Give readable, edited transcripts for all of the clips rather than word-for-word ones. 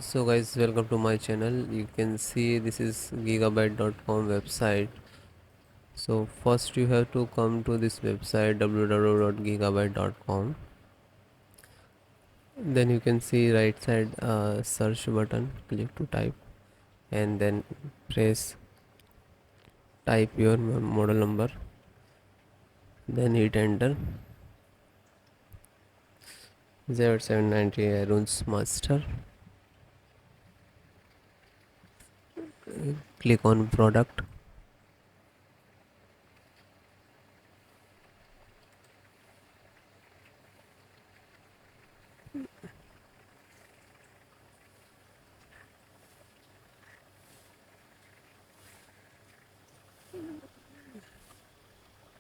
So guys, welcome to my channel. You can see this is gigabyte.com website. So first you have to come to this website www.gigabyte.com. Then you can see right side search button, click to type and then press type your model number, then hit enter. Z790 AORUS master. Click on product.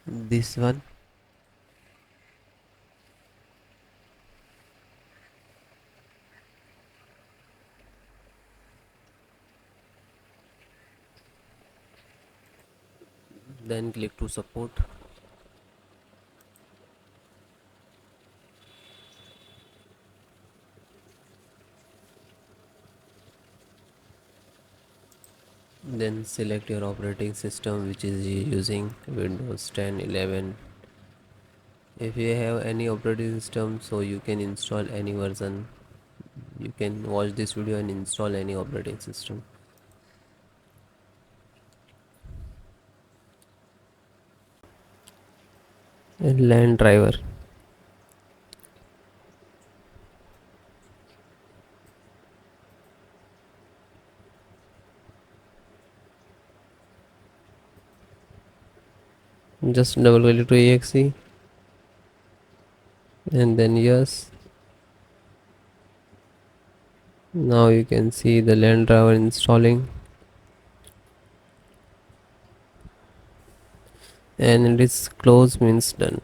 This one. Then click to support. Then select your operating system, which is using Windows 10, 11. If you have any operating system, so you can install any version. You can watch this video and install any operating system. And LAN driver. Just double click to exe and then yes. Now you can see the LAN driver installing, and it is close means done.